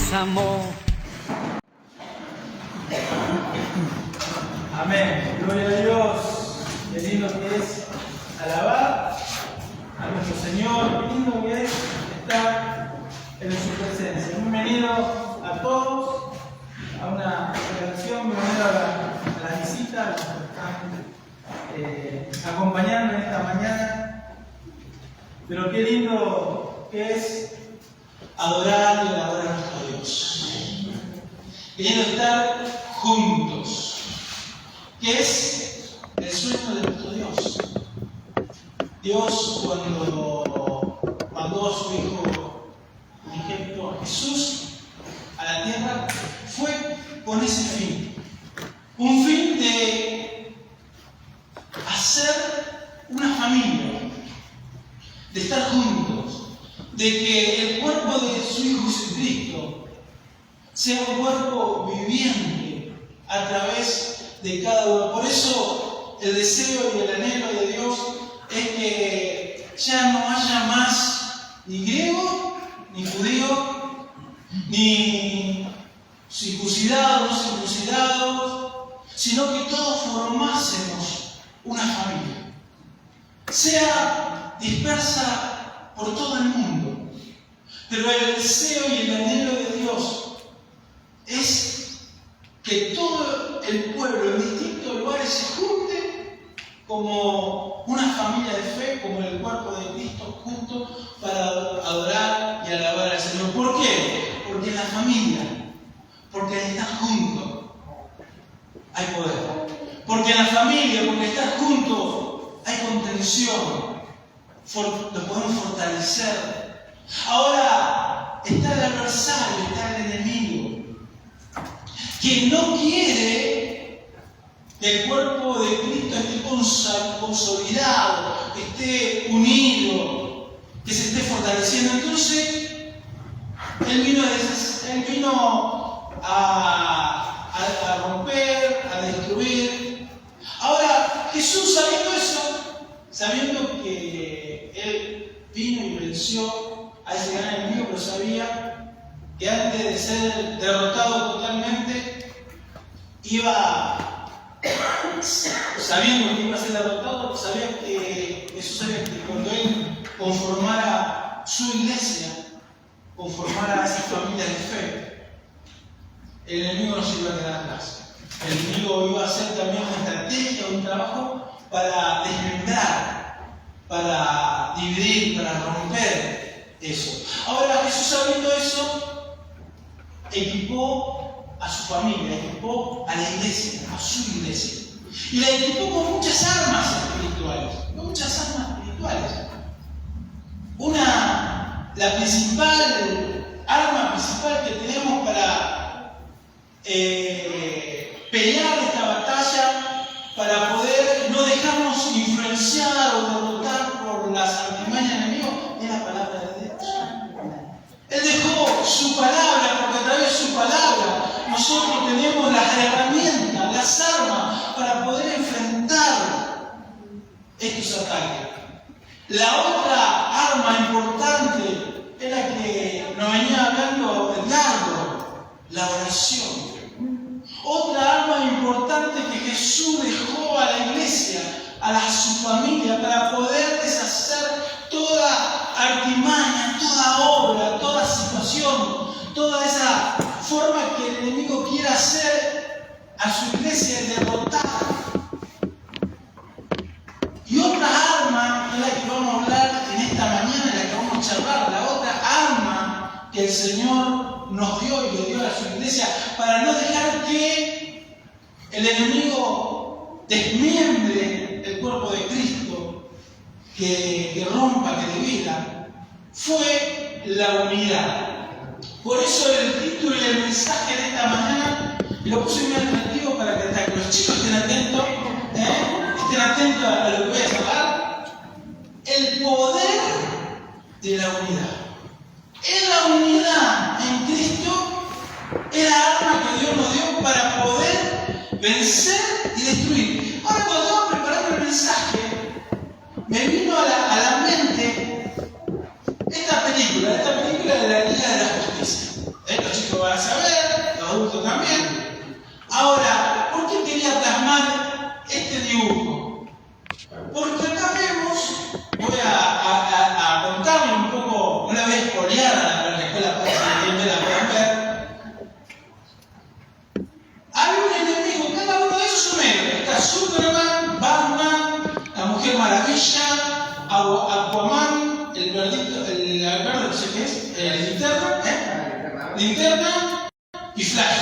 nos amó. Amén. Gloria a Dios. Qué lindo que es alabar a nuestro Señor. Qué lindo que es estar en su presencia. Bienvenido a todos a una celebración. Bienvenido a la visita, a los que están acompañando en esta mañana. Pero qué lindo que es adorar y alabar a nuestro Dios. Qué lindo estar juntos. ¿Qué es el sueño de nuestro Dios? Dios, cuando mandó a su Hijo unigénito, a Jesús, a la tierra, fue con ese fin. Un fin de hacer una familia, de estar juntos, de que el cuerpo de su Hijo Jesucristo sea un cuerpo viviente a través de cada uno. Por eso el deseo y el anhelo de Dios es que ya no haya más ni griego, ni judío, ni circuncidados, no circuncidados, sino que todos formásemos una familia. Sea dispersa por todo el mundo, pero el deseo y el anhelo de Dios es que todo el pueblo en distintos lugares se junte como una familia de fe, como el cuerpo de Cristo, juntos para adorar y alabar al Señor. ¿Por qué? Porque en la familia, porque al estar juntos hay poder. Porque en la familia, porque al estar juntos hay contención, nos podemos fortalecer. Ahora está el adversario, está el enemigo, que no quiere que el cuerpo de Cristo esté consolidado, que esté unido, que se esté fortaleciendo. Entonces, Él vino a romper, a destruir. Ahora, Jesús, sabiendo eso, sabiendo que Él vino y venció a ese gran enemigo, pero sabía que antes de ser derrotado totalmente, sabiendo que iba a ser derrotado, sabía que Jesús sabía que cuando Él conformara su iglesia, conformara a esa familia de fe, el enemigo no se iba a quedar atrás. El enemigo iba a hacer también una estrategia, un trabajo para desmembrar, para dividir, para romper eso. Ahora, Jesús, sabiendo eso, equipó a su familia, equipó a la iglesia, a su iglesia. Y la equipó con muchas armas espirituales. La principal arma principal que tenemos para pelear esta batalla, para poder no dejarnos influenciar o derrotar por las artimañas del enemigo, es la palabra de Dios. Él dejó su palabra, porque a través de su palabra nosotros tenemos las herramientas, las armas para poder enfrentar estos ataques. La otra arma importante es la que nos venía hablando Edgardo, la oración. Otra arma importante que Jesús dejó a la iglesia, a su familia, para poder deshacer toda artimaña, toda obra, toda situación, toda esa forma que el enemigo quiera hacer a su iglesia, derrotar. Y otra arma es la que vamos a hablar en esta mañana, la que vamos a charlar, la otra arma que el Señor nos dio y le dio a su iglesia para no dejar que el enemigo desmiembre el cuerpo de Cristo, que rompa, que divida, fue la unidad. Por eso el título y el mensaje de esta mañana lo puse muy atractivo para que los chicos estén atentos a lo que voy a hablar. El poder de la unidad. En la unidad en Cristo es la arma que Dios nos dio para poder vencer y destruir. Ahora, cuando estaba preparando el mensaje, me vino a la mente esta película de la Liga de la Justicia. Los chicos dibujo? Porque acá vemos, voy a contarle un poco, una vez espoleada para la escuela para que la puedan ver. Hay un enemigo, cada uno de esos es un héroe. Está Superman, Batman, la Mujer Maravilla, Aquaman, el verde no sé qué es, Linterna y Flash.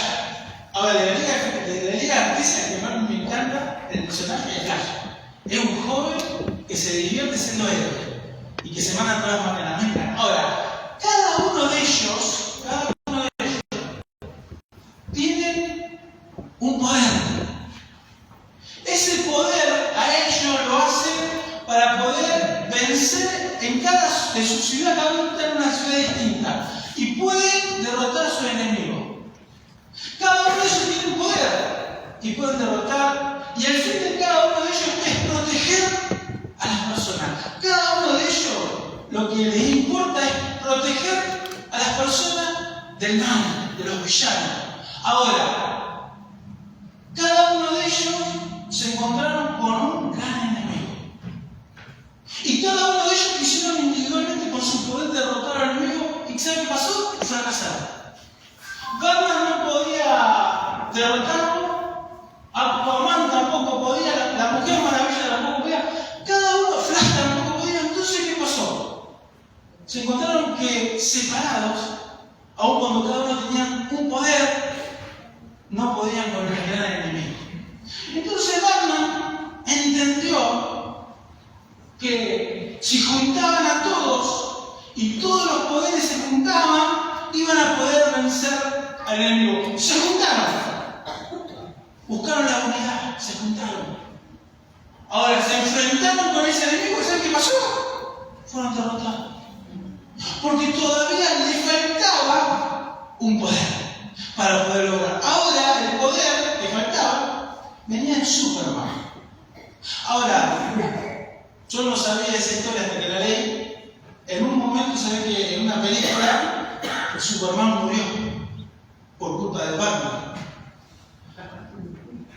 Ahora, de la Liga Artística que más me encanta, el personaje es Flash. Es un joven que se divierte siendo héroe y que se manda todas las maneras. Me encanta. Ahora, cada uno de ellos tienen un poder. Ese poder a ellos lo hacen para poder vencer en cada de su ciudad. Cada uno está en una ciudad distinta y pueden derrotar a su enemigo. Cada uno de ellos tiene un poder y pueden derrotar, y el fin de cada uno de ellos es proteger a las personas. Cada uno de ellos lo que les importa es proteger a las personas del mal, de los villanos. Ahora, cada uno de ellos se encontraron con un gran enemigo. Y cada uno de ellos quisieron individualmente con su poder derrotar al enemigo. ¿Y sabe qué pasó? Fracasaron. Batman no podía derrotarlo, Aquaman tampoco podía, la Mujer Maravilla tampoco podía, cada uno, Flash tampoco podía. Entonces, ¿qué pasó? Se encontraron que separados, aun cuando cada uno tenía un poder, no podían con el gran enemigo. Entonces Batman entendió que si juntaban a todos y todos los poderes se juntaban, iban a poder vencer al enemigo. Se juntaron, buscaron la unidad, se juntaron. Ahora se enfrentaron con ese enemigo, ¿saben qué pasó? Fueron derrotados. Porque todavía les faltaba un poder para poder lograr. Ahora el poder que faltaba venía en Superman. Ahora, yo no sabía esa historia hasta que la leí. En un momento sabía que en una película Superman murió por culpa de Batman.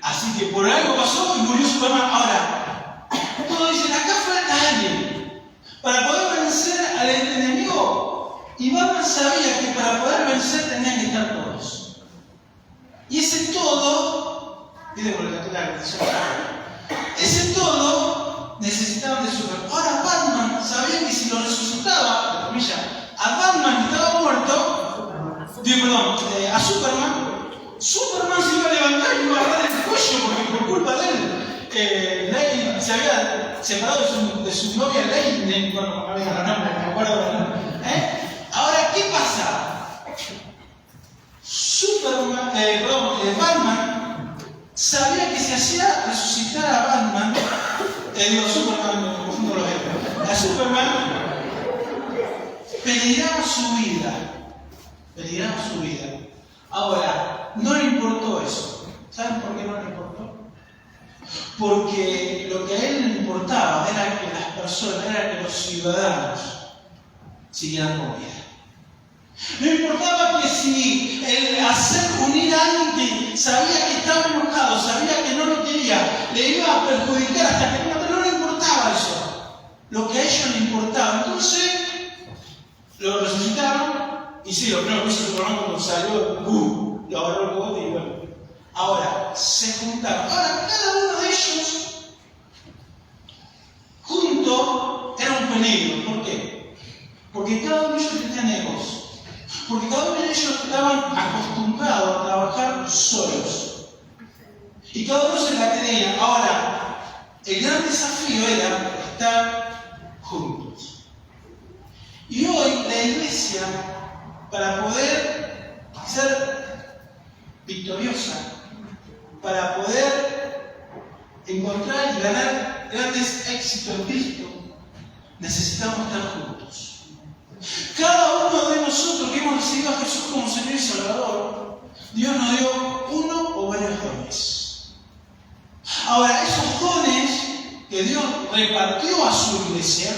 Así que por algo pasó y murió Superman. Ahora, todos dicen, acá falta alguien para poder vencer al enemigo. Y Batman sabía que para poder vencer tenían que estar todos. Y ese todo, ese todo necesitaban de Superman. Ahora Batman sabía que si lo resucitaba, entre comillas, a Batman que estaba muerto, a Superman se iba a levantar y iba a agarrar el cuello porque por culpa de él, Lane se había separado de su novia Lane, bueno, no me acuerdo del nombre. Ahora, ¿qué pasa? Batman sabía que si hacía resucitar a Batman, Superman, me confundo los ejemplos, a Superman peligraba su vida. Ahora, no le importó eso. ¿Saben por qué no le importó? Porque lo que a él le importaba era que las personas, era que los ciudadanos siguieran con vida. No importaba que si el hacer unir a alguien que sabía que estaba enojado, sabía que no lo quería, le iba a perjudicar hasta que no le importaba eso. Lo que a ellos le importaba. Entonces, lo resucitaron. Y sí, lo primero que hizo Superman cuando salió, lo agarró el bote y bueno. Ahora, se juntaron. Ahora, cada uno de ellos, juntos, era un peligro. ¿Por qué? Porque cada uno de ellos tenía negocios. Porque cada uno de ellos estaban acostumbrados a trabajar solos. Y cada uno se la tenía. Ahora, el gran desafío era estar juntos. Y hoy la iglesia, para poder ser victoriosa, para poder encontrar y ganar grandes éxitos en Cristo, necesitamos estar juntos. Cada uno de nosotros que hemos recibido a Jesús como Señor y Salvador, Dios nos dio uno o varios dones. Ahora, esos dones que Dios repartió a su iglesia,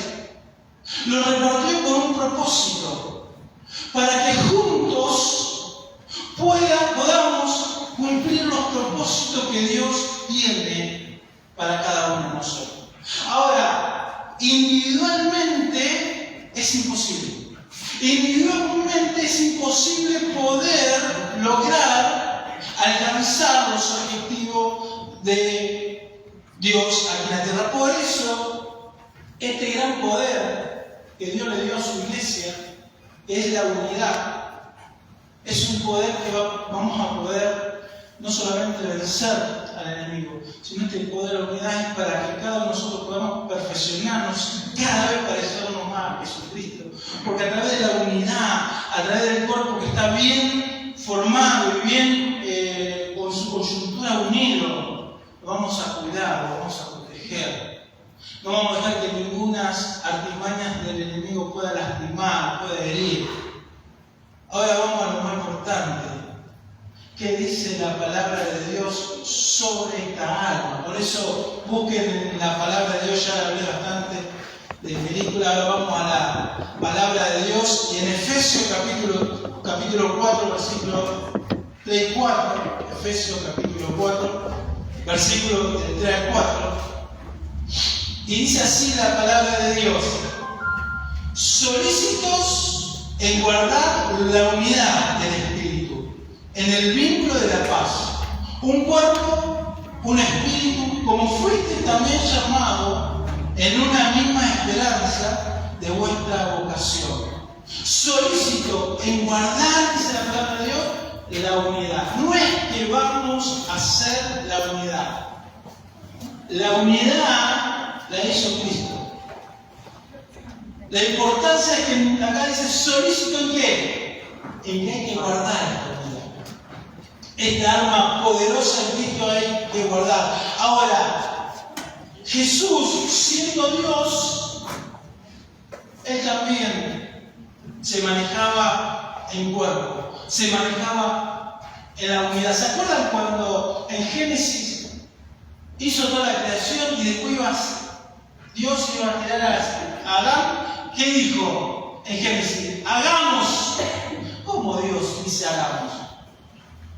los repartió con un propósito, para que juntos podamos cumplir los propósitos que Dios tiene para cada uno de nosotros. Ahora, individualmente es imposible. Individualmente es imposible poder lograr alcanzar los objetivos de Dios aquí en la tierra. Por eso, este gran poder que Dios le dio a su iglesia es la unidad. Es un poder que vamos a poder no solamente vencer al enemigo, sino que el poder de la unidad es para que cada uno de nosotros podamos perfeccionarnos y cada vez parecernos más a Jesucristo. Porque a través de la unidad, a través del cuerpo que está bien formado y bien con su coyuntura unido, lo vamos a cuidar, lo vamos a proteger. No vamos a dejar que ninguna artimaña del enemigo pueda lastimar, pueda herir. Ahora vamos a lo más importante. ¿Qué dice la palabra de Dios sobre esta alma? Por eso busquen en la palabra de Dios, ya hablé bastante de película, ahora vamos a la palabra de Dios. Y en Efesios capítulo 4, versículo 3 y 4, Efesios capítulo 4, versículo 3 al 4, y dice así la palabra de Dios: solícitos en guardar la unidad del Espíritu, en el vínculo de la paz, un cuerpo, un espíritu, como fuiste también llamado en una misma esperanza de vuestra vocación. Solícito en guardar, dice la palabra de Dios, la unidad. No es que vamos a hacer la unidad. La unidad la hizo Cristo. La importancia es que acá dice solícito en qué? En que hay que guardar esta unidad. Esta arma poderosa en Cristo hay que guardar. Ahora, Jesús, siendo Dios, Él también se manejaba en cuerpo, se manejaba en la unidad. ¿Se acuerdan cuando en Génesis hizo toda la creación y después Dios iba a crear a Adán? ¿Qué dijo en Génesis? Hagamos. ¿Cómo Dios dice hagamos?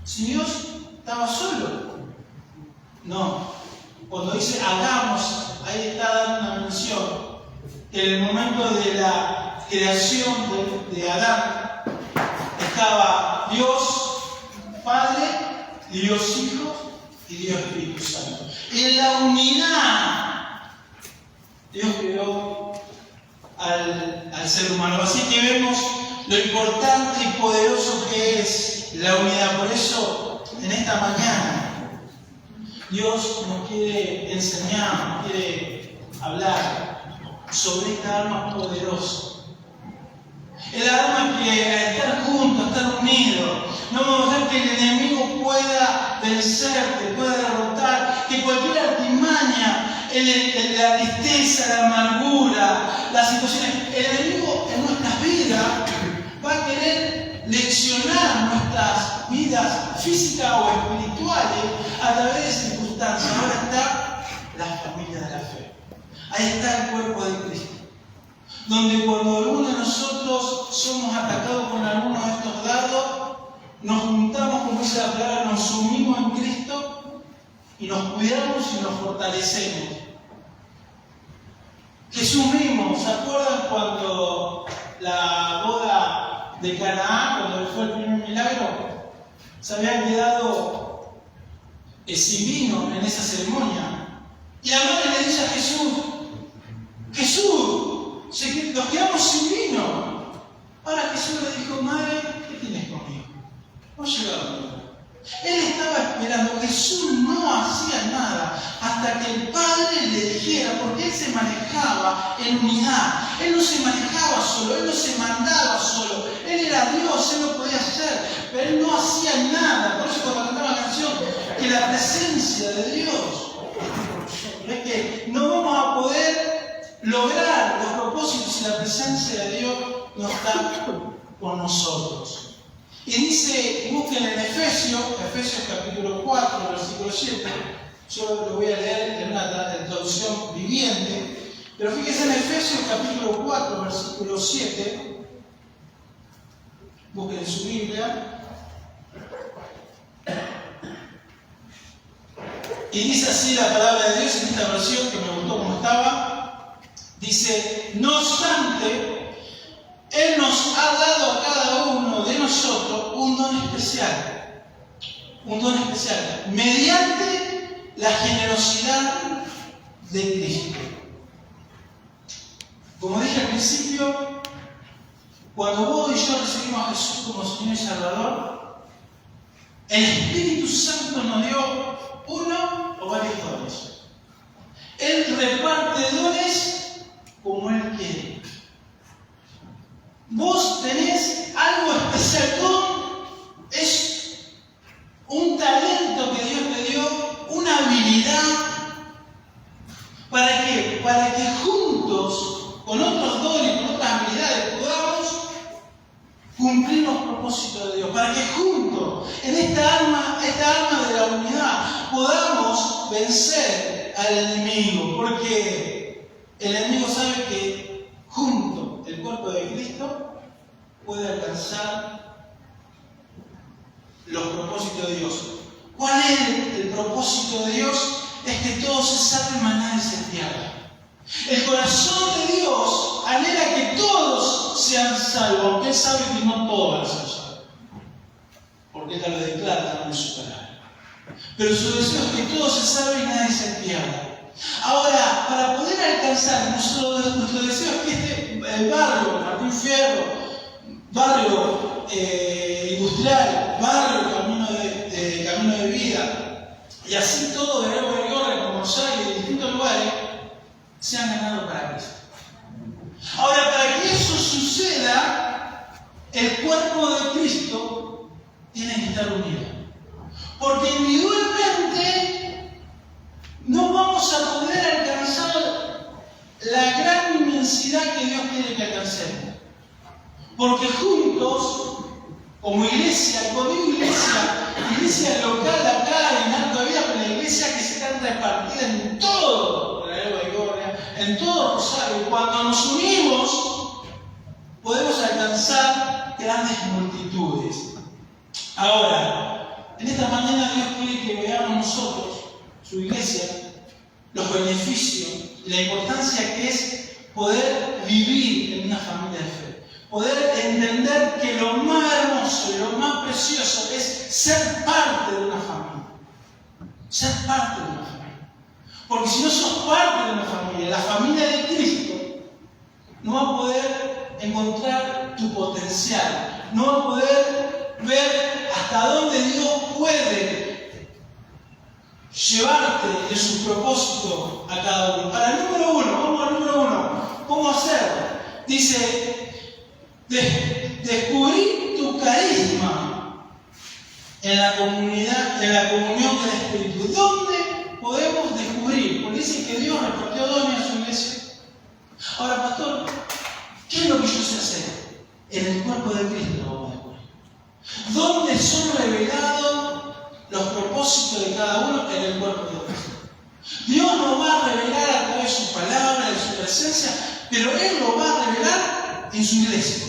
Si Dios estaba solo. No. Cuando dice hagamos, ahí está dando una mención. Que en el momento de la creación de Adán estaba Dios Padre, Dios Hijo y Dios Espíritu Santo. En la unidad, Dios creó al ser humano. Así que vemos lo importante y poderoso que es la unidad. Por eso, en esta mañana, Dios nos quiere enseñar, nos quiere hablar sobre esta arma poderosa. El arma que al estar juntos, estar unidos, no vamos a dejar que el enemigo pueda vencerte, pueda derrotar, que cualquier artimaña, la tristeza, la amargura, las situaciones, el enemigo en nuestras vidas va a querer leccionar nuestras vidas físicas o espirituales a través de circunstancias. Ahora está la familia de la fe. Ahí está el cuerpo de Cristo. Donde cuando alguno de nosotros somos atacados con alguno de estos dardos, nos juntamos, como dice la palabra, nos unimos en Cristo y nos cuidamos y nos fortalecemos. Jesús mismo, ¿se acuerdan cuando la boda de Canaán, cuando fue el primer milagro, se habían quedado sin vino en esa ceremonia? Y la madre le dice a Jesús, nos quedamos sin vino. Ahora Jesús le dijo, madre, ¿qué tienes conmigo? No ha llegado mi hora. Él estaba esperando. Jesús no hacía nada hasta que el Padre le dijera, porque Él se manejaba en unidad. Él no se manejaba solo, Él no se mandaba solo. Él era Dios, Él lo podía hacer, pero Él no hacía nada. Por eso cuando cantaba la canción, que la presencia de Dios, es que no vamos a poder lograr los propósitos si la presencia de Dios no está con nosotros. Y dice, busquen en Efesios capítulo 4, versículo 7, yo lo voy a leer en una traducción viviente, pero fíjense en Efesios capítulo 4, versículo 7, busquen en su Biblia, Y dice así la palabra de Dios en esta versión que me gustó como estaba. Dice, no obstante, Él nos ha dado a cada uno de nosotros un don especial. Un don especial. Mediante la generosidad de Cristo. Como dije al principio, cuando vos y yo recibimos a Jesús como Señor y Salvador, el Espíritu Santo nos dio uno o varios dones. Él reparte dones como Él quiere. Vos tenés algo especial. Don es un talento que Dios te dio, una habilidad. ¿Para qué? Para que juntos, con otros dones, con otras habilidades, podamos cumplir los propósitos de Dios. Para que juntos, en esta arma de la unidad, podamos vencer al enemigo. Porque el enemigo sabe que junto el cuerpo de Cristo puede alcanzar los propósitos de Dios. ¿Cuál es el propósito de Dios? Es que todos se salven, mas nadie se pierda. El corazón de Dios anhela que todos sean salvos, aunque Él sabe que no todos van a ser salvos, porque Él lo declara también en su palabra. Pero su deseo es que todos se salven y nadie se pierda. Ahora, para poder alcanzar nuestro deseo es que el barrio Martín Fierro, barrio industrial, barrio Camino de Vida, y así todo de Nueva York, como Rosario y en distintos lugares, se han ganado para Cristo. Ahora, para que eso suceda, el cuerpo de Cristo tiene que estar unido. Porque individualmente no vamos a poder alcanzar la gran inmensidad que Dios quiere que alcancemos. Porque juntos, como iglesia, iglesia local acá en Alto de Vida, pero la iglesia que se está repartida en todo la Nueva Gloria, en todo Rosario, cuando nos unimos, podemos alcanzar grandes multitudes. Ahora, en esta mañana Dios quiere que veamos nosotros, su iglesia, los beneficios y la importancia que es poder vivir en una familia de fe. Poder entender que lo más hermoso y lo más precioso es ser parte de una familia. Ser parte de una familia. Porque si no sos parte de una familia, la familia de Cristo, no va a poder encontrar tu potencial. No va a poder ver hasta dónde Dios puede llevarte en su propósito a cada uno. Para el número uno, vamos al número uno. ¿Cómo hacerlo? Dice, descubrir tu carisma en la comunidad, en la comunión del Espíritu. ¿Dónde podemos descubrir? Porque dice que Dios repartió dones a su iglesia. Ahora, pastor, ¿qué es lo que yo sé hacer? En el cuerpo de Cristo lo vamos a descubrir. ¿Dónde son revelados los propósitos de cada uno? En el cuerpo de Cristo. Dios nos va a revelar a través de su palabra, de su presencia, pero Él lo va a revelar en su iglesia.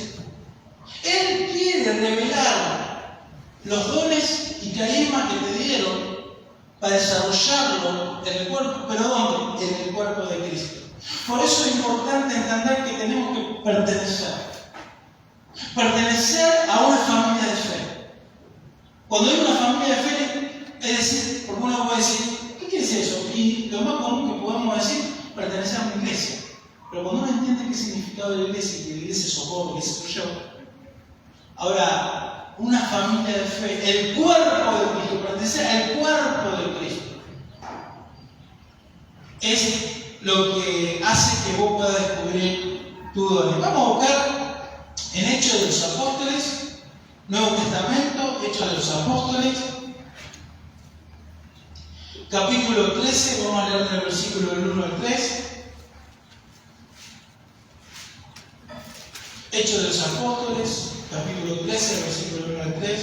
Él quiere revelar los dones y carismas que te dieron para desarrollarlo en el cuerpo, pero ¿dónde? En el cuerpo de Cristo. Por eso es importante entender que tenemos que pertenecer a una familia de fe. Cuando hay una familia de fe, es decir, porque uno puede decir, ¿qué quiere decir eso? Y lo más común que podemos decir, pertenecer a una iglesia. Pero cuando uno entiende qué significado de la iglesia, que la iglesia sos vos, la iglesia soy yo. Ahora, una familia de fe, el cuerpo de Cristo, pertenecer al cuerpo de Cristo, es lo que hace que vos puedas descubrir tu don. Vamos a buscar en Hechos de los Apóstoles, Nuevo Testamento, Hechos de los Apóstoles, capítulo 13, vamos a leer el versículo del 1 al 3. Hechos de los Apóstoles, capítulo 13, versículo 1 al 3.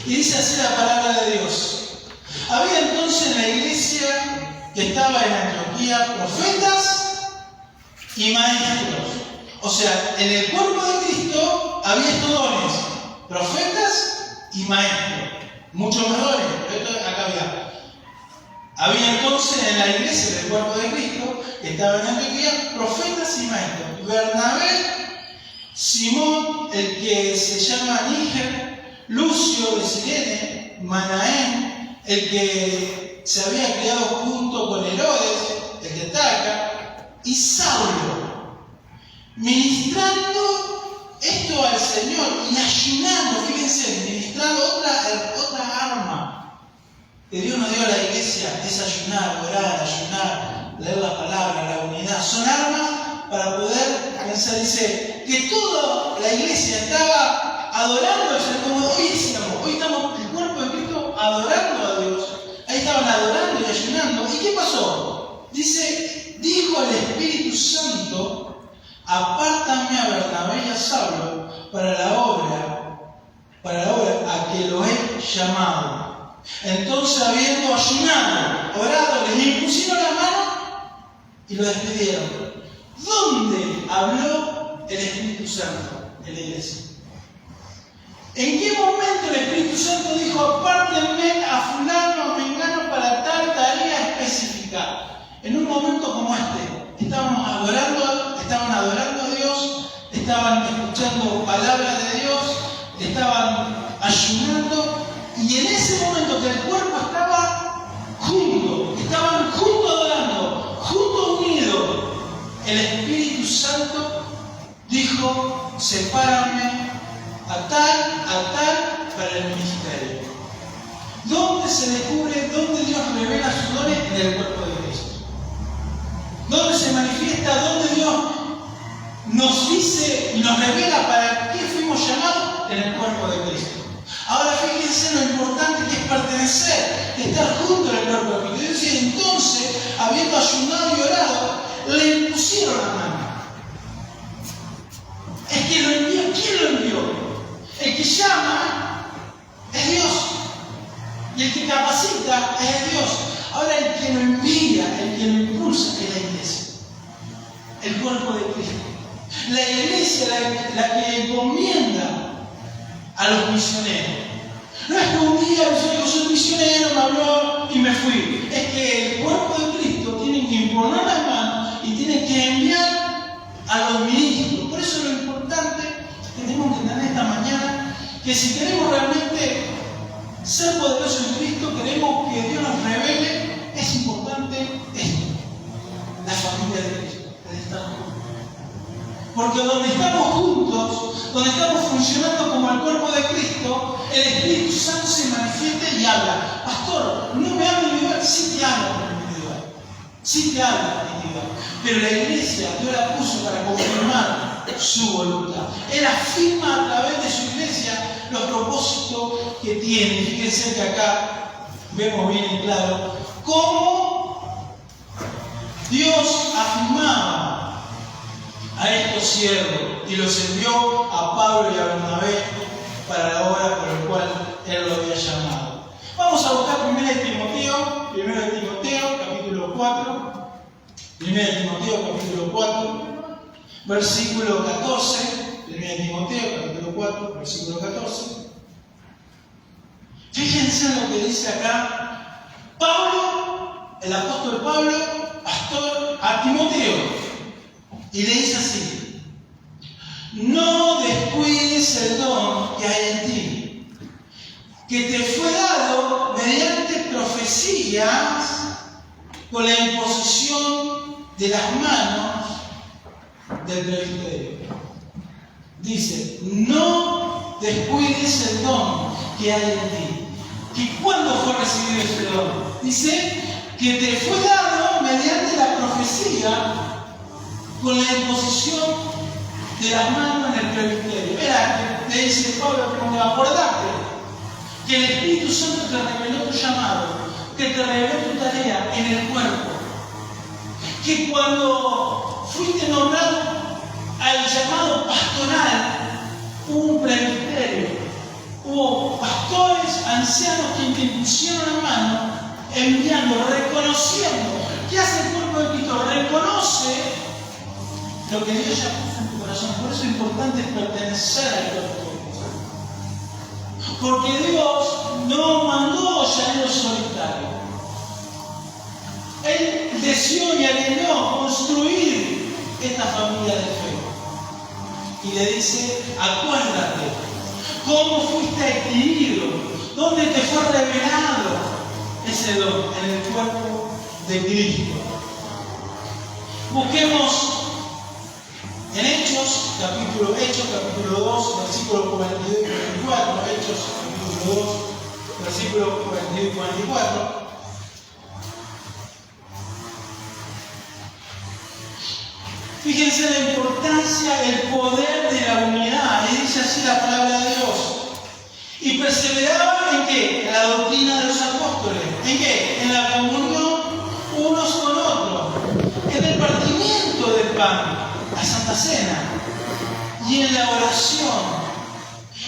Y dice así la palabra de Dios. Había entonces en la iglesia que estaba en Antioquía profetas y maestros. O sea, en el cuerpo de Cristo había estos dones, profetas y maestros. mucho mejores. Acá había entonces en la iglesia del cuerpo de Cristo, que estaban en Antioquía, profetas y maestros. Bernabé, Simón, el que se llama Níger, Lucio de Cirene, Manaén, el que se había criado junto con Herodes, el de Taca, y Saulo, ministrando esto al Señor y ayunando, fíjense, ministrando otra arma que Dios nos dio a la iglesia, es ayunar, orar, ayunar, leer la palabra, la unidad. Son armas para poder pensar. Dice que toda la iglesia estaba adorando al Señor, como hoy decíamos, hoy estamos el cuerpo de Cristo adorando a Dios. Ahí estaban adorando y ayunando. ¿Y qué pasó? Dice, dijo el Espíritu Santo, apártame a Bernabé y a Saulo para la obra a que lo he llamado. Entonces, habiendo ayunado, orado, les impusieron la mano y lo despidieron. ¿Dónde habló el Espíritu Santo en la iglesia? ¿En qué momento el Espíritu Santo dijo, apártenme a fulano, a mengano para tal tarea específica? En un momento como este, estaban adorando a Dios, estaban escuchando palabras de Dios, estaban ayunando, y en ese momento que el cuerpo estaban juntos adorando, juntos unidos, el Espíritu Santo dijo, sepárame a tal para el ministerio. ¿Dónde se descubre, dónde Dios revela sus dones? En el cuerpo de Cristo. ¿Dónde se manifiesta, dónde Dios nos dice y nos revela para qué fuimos llamados? En el cuerpo de Cristo. Ahora fíjense lo importante que es pertenecer, que estar junto en el cuerpo de Cristo. Dice, entonces, habiendo ayunado y orado, le impusieron la mano. Es que lo envió. ¿Quién lo envió? El que llama es Dios. Y el que capacita es Dios. Ahora el que lo envía, el que lo impulsa es la iglesia. El cuerpo de Cristo. La iglesia, la que encomienda a los misioneros. No es que un día yo soy misionero, me habló y me fui. Es que el cuerpo de Cristo tiene que imponer las manos y tiene que enviar a los ministros. Por eso lo importante que tenemos que entender esta mañana, que si queremos realmente ser poderosos en Cristo, queremos que Dios nos revele, es importante esto, la familia de Cristo, el estar juntos. Porque donde estamos juntos, donde estamos funcionando como el cuerpo de Cristo, el Espíritu Santo se manifiesta y habla. Pastor, no me habla individual, sí te habla individual. Sí te habla individual. Pero la iglesia, Dios la puso para confirmar su voluntad. Él afirma a través de su iglesia los propósitos que tiene. Fíjense que acá vemos bien y claro cómo Dios afirmaba a estos siervos y los envió a Pablo y a Bernabé para la obra por la cual Él lo había llamado. Vamos a buscar 1 Timoteo, capítulo 4. 1 Timoteo, capítulo 4, versículo 14. 1 Timoteo, capítulo 4, versículo 14. Fíjense en lo que dice acá Pablo, el apóstol Pablo, pastor, a Timoteo. Y le dice así: no descuides el don que hay en ti, que te fue dado mediante profecías con la imposición de las manos del presbiterio. Dice, no descuides el don que hay en ti. ¿Que cuándo fue recibido ese don? Dice que te fue dado mediante la profecía con la imposición de las manos en el presbiterio. Verá, le dice Pablo, como acordate que el Espíritu Santo te reveló tu llamado, que te reveló tu tarea en el cuerpo. Que cuando fuiste nombrado al llamado pastoral, hubo un presbiterio, hubo pastores, ancianos que te impusieron la mano, enviando, reconociendo. ¿Qué hace el cuerpo de Cristo? Reconoce lo que Dios ya puso en tu corazón. Por eso es importante pertenecer al cuerpo de Cristo. Porque Dios no mandó llanero solitario. Él deseó y anheló construir esta familia de fe. Y le dice, acuérdate, cómo fuiste adquirido, dónde te fue revelado ese don, en el cuerpo de Cristo. Busquemos en Hechos capítulo 2, versículo 42 y 44, Hechos capítulo 2, versículo 42 y 44. Fíjense la importancia, el poder de la unidad. Y dice así la palabra de Dios. Y perseveraban ¿en qué? En la doctrina de los apóstoles. ¿En qué? En la comunión unos con otros. En el partimiento del pan, la Santa Cena. Y en la oración.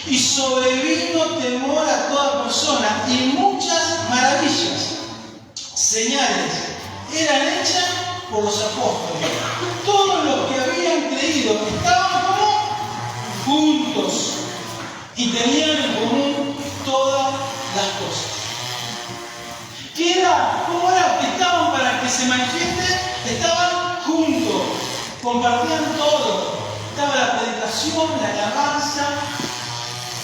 Y sobrevino temor a toda persona. Y muchas maravillas, señales, eran hechas por los apóstoles. Todos los que habían creído estaban como juntos y tenían en común todas las cosas. ¿Qué era? ¿Cómo era que estaban para que se manifieste? Estaban juntos, compartían todo. Estaba la predicación, la alabanza,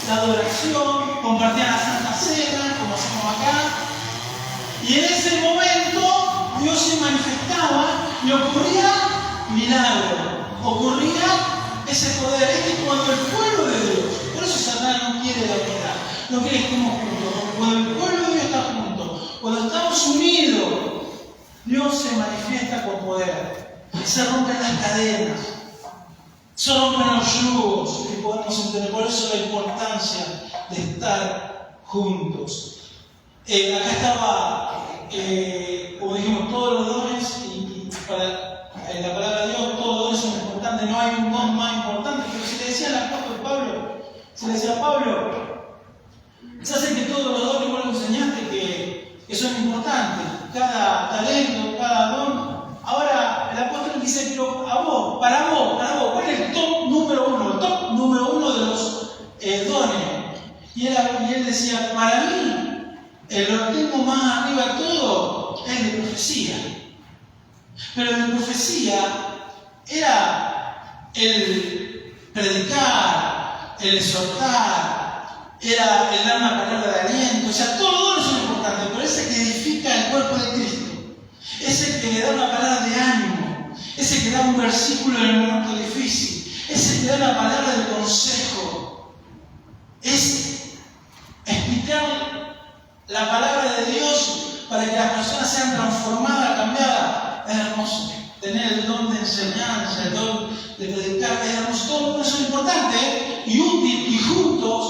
la adoración, compartían la Santa Cena, como hacemos acá. Y en ese momento Dios se manifestaba y ocurría milagro, ocurría ese poder. Es cuando el pueblo de Dios, por eso Satanás no quiere la unidad, no quiere que estemos juntos. Cuando el pueblo de Dios está junto, cuando estamos unidos, Dios se manifiesta con poder. Se rompen las cadenas, se rompen los yugos que podemos entender. Por eso la importancia de estar juntos. Acá estaba, como dijimos, todos los dones, y para la palabra de Dios, todos los dones son importantes, no hay un don más importante. Pero si le decía al apóstol Pablo, se hace que todos los dones, vos lo enseñaste, que son importantes, cada talento, cada don. Ahora el apóstol dice, pero para vos, ¿cuál es el top número uno? El top número uno de los dones. Y él decía, para mí, lo tengo más arriba de todo, es de profecía. Pero de profecía era el predicar, el exhortar, era el dar una palabra de aliento. O sea, todos los son importantes, pero ese que edifica el cuerpo de Cristo, ese que le da una palabra de ánimo, ese que da un versículo en el momento difícil, ese que da una palabra de consejo, es explicar la palabra de Dios para que las personas sean transformadas, cambiadas. Es hermoso. Tener el don de enseñanza, el don de predicar, es hermoso. Todo eso es importante y útil, y juntos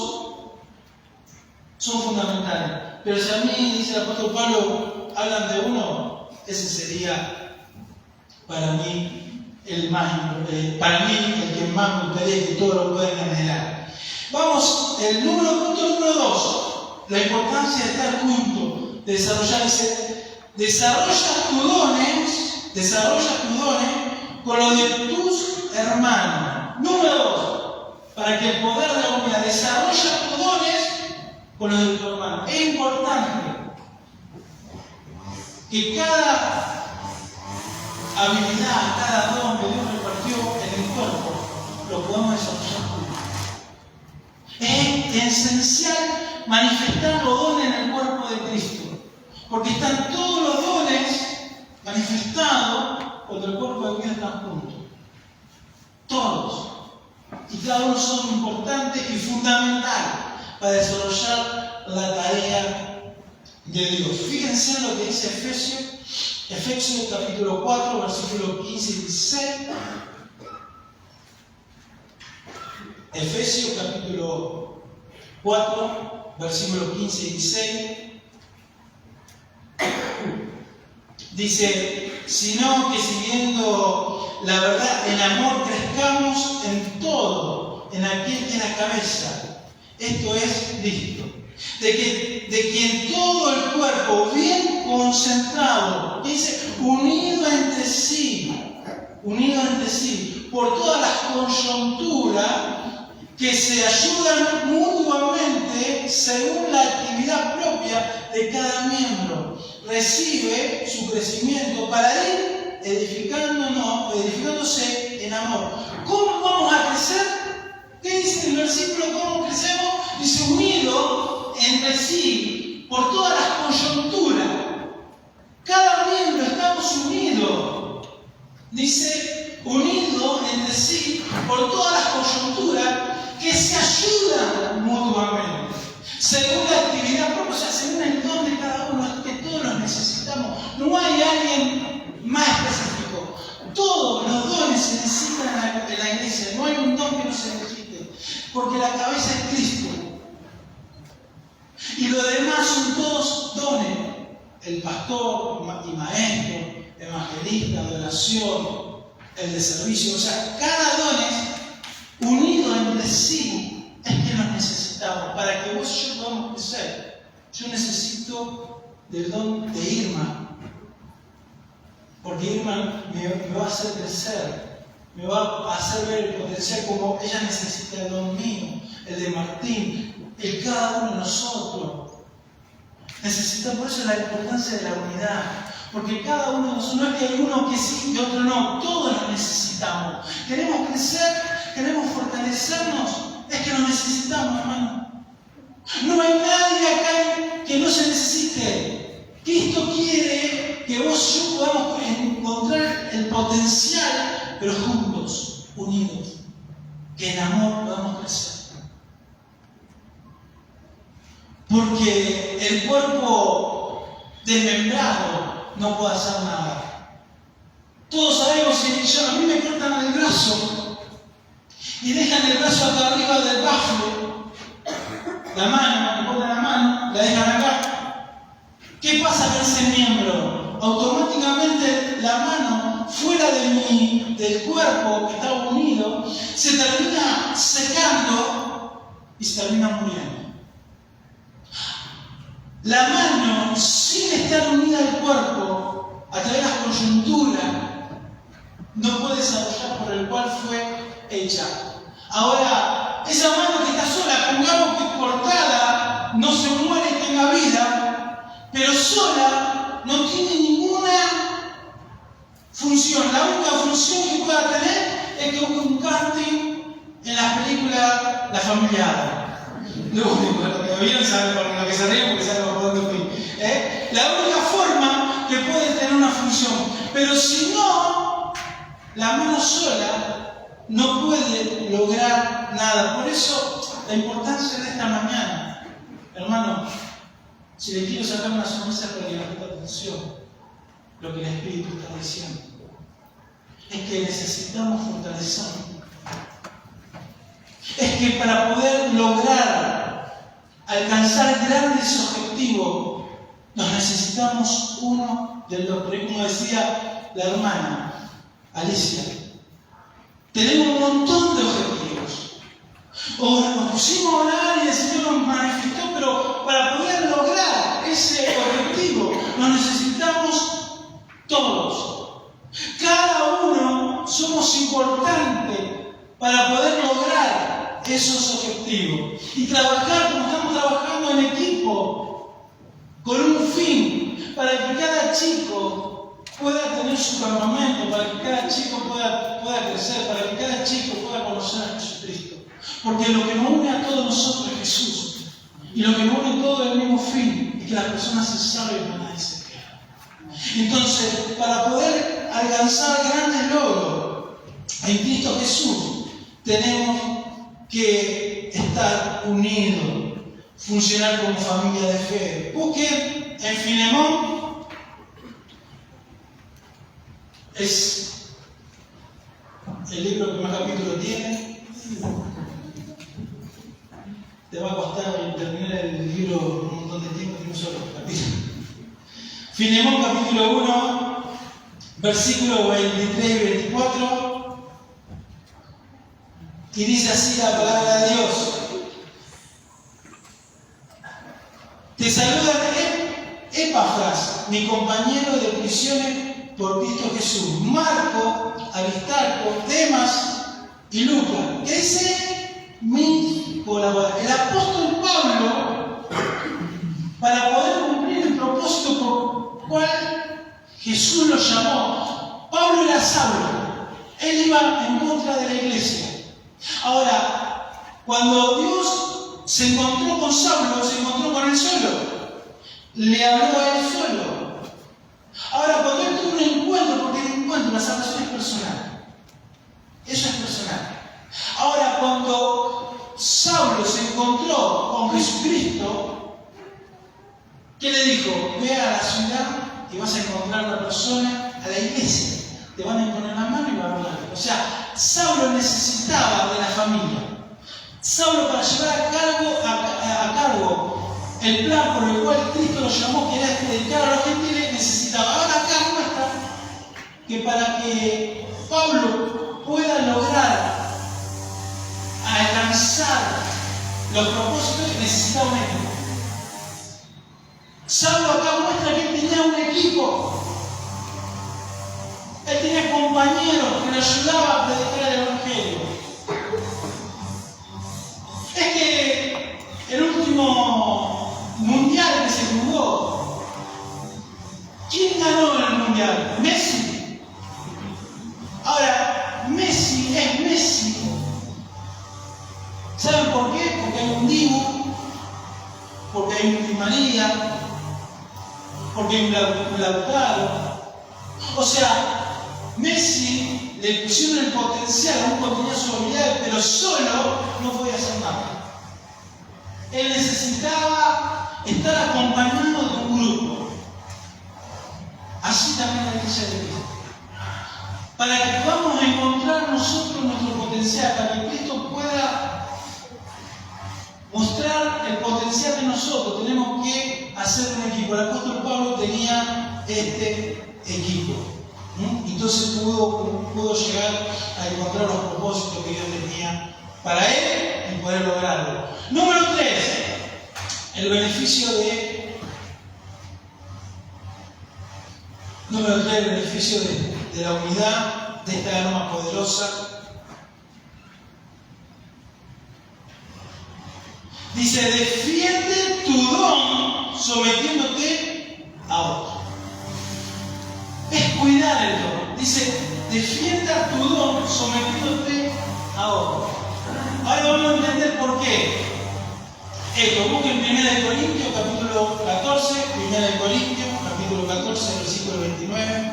son fundamentales. Pero si a mí, dice el apóstol Pablo, hablan de uno, ese sería para mí el que más me gustaría que todos lo puedan anhelar. Vamos, punto número 2. La importancia de estar juntos, de desarrollar desarrolla tus dones con los de tus hermanos. Número 2, para que el poder de la unidad desarrolla tus dones con los de tus hermanos. Es importante que cada habilidad, cada don que Dios repartió en el cuerpo, lo podamos desarrollar juntos. Es esencial manifestar los dones en el cuerpo de Cristo, porque están todos los dones manifestados cuando el cuerpo de Cristo está juntos. Todos. Y cada uno son importantes y fundamentales para desarrollar la tarea de Dios. Fíjense en lo que dice Efesios capítulo 4, versículos 15 y 16. Efesios capítulo 4, versículos 15 y 16. Dice, sino que siguiendo la verdad en amor crezcamos en todo, en aquel que es la cabeza, esto es Cristo, de quien todo el cuerpo bien concentrado, dice, unido entre sí, por todas las coyunturas, que se ayudan mutuamente según la actividad propia de cada miembro. Recibe su crecimiento para ir edificándose en amor. ¿Cómo vamos a crecer? ¿Qué dice el versículo? ¿Cómo crecemos? Dice, unido entre sí por todas las coyunturas. Cada miembro estamos unidos. Dice, unido entre sí por todas las coyunturas que se ayudan mutuamente. Según la actividad propia, o sea, según el don de cada uno, es que todos los necesitamos. No hay alguien más específico. Todos los dones se necesitan en la iglesia. No hay un don que no se necesite. Porque la cabeza es Cristo. Y lo demás son todos dones. El pastor y maestro, evangelista, de oración, el de servicio. O sea, cada don es unido entre sí. Es que nos necesitamos. Para que vos y yo podamos crecer. Yo necesito del don de Irma. Porque Irma me va a hacer crecer. Me va a hacer ver el potencial como ella necesita el don mío. El de Martín. El cada uno de nosotros. Necesitamos, por eso la importancia de la unidad. Porque cada uno de nosotros, no es que hay uno que sí y otro no. Todos lo necesitamos. Queremos crecer, queremos fortalecernos. Es que lo necesitamos, hermano. No hay nadie acá que no se necesite. Cristo quiere que vos y yo podamos encontrar el potencial, pero juntos, unidos. Que en amor podamos crecer. Porque el cuerpo desmembrado no puede hacer nada. Todos sabemos, si a mí me cortan el brazo y dejan el brazo acá arriba del bafle, la mano, me cortan la mano, la dejan acá. ¿Qué pasa con ese miembro? Automáticamente la mano fuera del cuerpo que está unido se termina secando y se termina muriendo. La mano, sin estar unida al cuerpo, a través de las coyunturas, no puede desarrollar por el cual fue hecha. Ahora, esa mano que está sola, pongamos que cortada, no se muere y tenga vida, pero sola no tiene ninguna función. La única función que pueda tener es que busque un casting en las películas La Familia Adams. Lo único, lo que vieron saben por lo que se ríen porque saben por dónde fui. La única forma que puede tener una función. Pero si no, la mano sola no puede lograr nada. Por eso, la importancia de esta mañana, hermano, si le quiero sacar una sonrisa para que le preste atención, lo que el Espíritu está diciendo, es que necesitamos fortalecernos. Es que para poder lograr alcanzar grandes objetivos, nos necesitamos uno del otro. Y como decía la hermana Alicia, tenemos un montón de objetivos. Ahora nos pusimos a orar y el Señor nos manifestó, pero para poder lograr ese objetivo, nos necesitamos todos. Cada uno somos importantes para poder lograr esos objetivos y trabajar como estamos trabajando en equipo con un fin, para que cada chico pueda tener su campamento, para que cada chico pueda crecer, para que cada chico pueda conocer a Jesucristo. Porque lo que nos une a todos nosotros es Jesús, y lo que nos une todo es el mismo fin, y que las personas se salven y nadie se queda. Entonces, para poder alcanzar grandes logros en Cristo Jesús, tenemos que estar unidos, funcionar como familia de fe. Busquen en Filemón, es el libro que más capítulo tiene. Te va a costar terminar el libro un montón de tiempo, tiene un solo capítulo. Filemón capítulo 1, versículos 23 y 24. Y dice así la palabra de Dios. Te saluda Epafras, mi compañero de prisiones por Cristo Jesús. Marco, Aristarco, Demas y Lucas. ¿Qué dice? mi colaborador. El apóstol Pablo, para poder cumplir el propósito por el cual Jesús lo llamó, Pablo era Saulo. Él iba en contra de la iglesia. Ahora, cuando Dios se encontró con Saulo, se encontró con él solo. Le habló a él solo. Ahora, cuando él tuvo un encuentro, porque el encuentro, la salvación es personal. Eso es personal. Ahora, cuando Saulo se encontró con Jesucristo, ¿qué le dijo? Ve a la ciudad y vas a encontrar a la persona, a la iglesia. Te van a imponer la mano y van a hablar. O sea, Saulo necesitaba de la familia. Saulo, para llevar a cargo el plan por el cual Cristo lo llamó, que era predicar a los gentiles, necesitaba. Ahora acá muestra que para que Pablo pueda lograr alcanzar los propósitos, necesitaba un equipo. Saulo acá muestra que él tenía un equipo. Él tenía compañeros que le ayudaban a predicar el Evangelio. Es que el último mundial que se jugó, ¿quién ganó el mundial? Messi. Ahora, Messi es Messi. ¿Saben por qué? Porque hay un Dibu, porque hay un Di María, porque hay un Lautaro. O sea, Messi le pusieron el potencial, aún tenía sus habilidades, pero solo no podía hacer nada. Él necesitaba estar acompañado de un grupo. Así también la iglesia de Cristo. Para que podamos encontrar nosotros nuestro potencial, para que Cristo pueda mostrar el potencial de nosotros, tenemos que hacer un equipo. El apóstol Pablo tenía este equipo. Entonces pudo llegar a encontrar los propósitos que Dios tenía para él y poder lograrlo. Número 3, el beneficio de la unidad, de esta arma poderosa. Dice, defiende tu don sometiéndote a otro. Es cuidar el don. Dice, defienda tu don sometiéndote a otro. Ahora vamos a entender por qué. Esto, busquen 1 Corintios, capítulo 14, 1 Corintios, capítulo 14, versículo 29.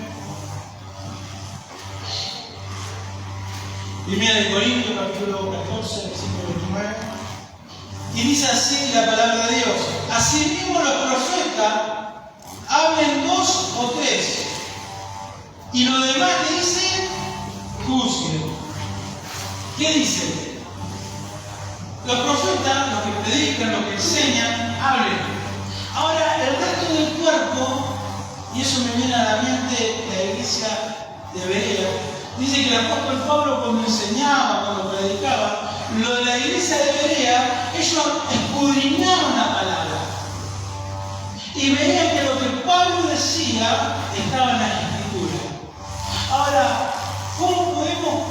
1 Corintios, capítulo 14, versículo 29. Y dice así la palabra de Dios. Asimismo los profetas hablen 2 o 3. Y lo demás que dice, juzguen. ¿Qué dice? Los profetas, los que predican, los que enseñan, hablen. Ahora, el resto del cuerpo, y eso me viene a la mente la iglesia de Berea, dice que el apóstol Pablo cuando enseñaba, cuando predicaba, lo de la iglesia de Berea, ellos escudriñaban la palabra. Y veían que lo que Pablo decía estaba en la Escritura. Ahora, ¿cómo podemos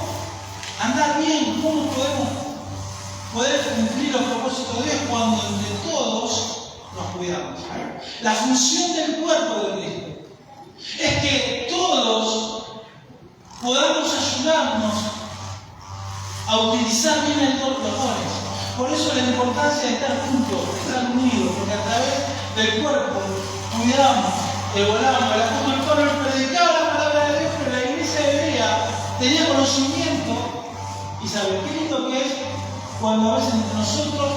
andar bien? ¿Cómo podemos poder cumplir los propósitos de Dios cuando entre todos nos cuidamos? La función del cuerpo de Cristo es que todos podamos ayudarnos a utilizar bien el don de los dones. Por eso la importancia de estar juntos, de estar unidos, porque a través del cuerpo cuidamos, evaluamos. El apóstol Pablo predicaba la palabra de Dios, pero la iglesia de Berea tenía conocimiento y sabe qué lindo que es cuando a veces entre nosotros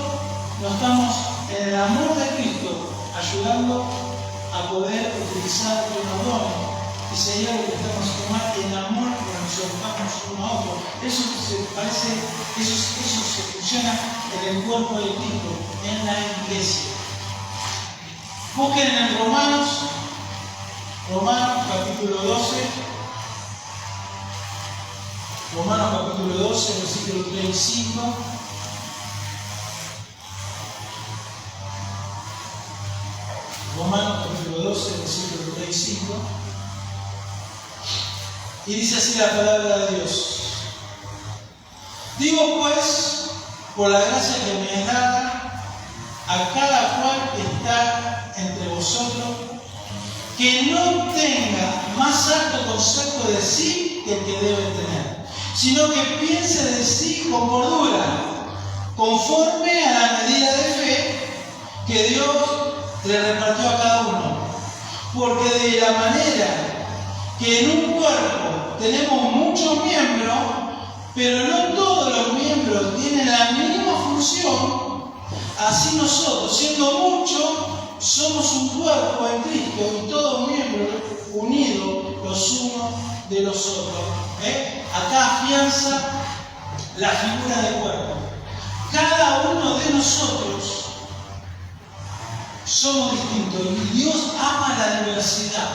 nos estamos en el amor de Cristo ayudando a poder utilizar los dones. Y si hay algo que estamos haciendo mal, el amor que nos soltamos uno a otro. Eso se funciona en el cuerpo de Cristo, en la iglesia. Busquen en Romanos capítulo 12. Romanos capítulo 12, versículo 3 y 5. Romanos capítulo 12, versículo 3 y 5. Y dice así la palabra de Dios. Digo pues, por la gracia que me es dada, a cada cual que está entre vosotros, que no tenga más alto concepto de sí que el que debe tener, sino que piense de sí con cordura, conforme a la medida de fe que Dios le repartió a cada uno. Porque de la manera que en un cuerpo tenemos muchos miembros, pero no todos los miembros tienen la misma función, así nosotros, siendo muchos, somos un cuerpo en Cristo y todos miembros unidos los unos de los otros. Acá afianza la figura del cuerpo. Cada uno de nosotros somos distintos y Dios ama la diversidad.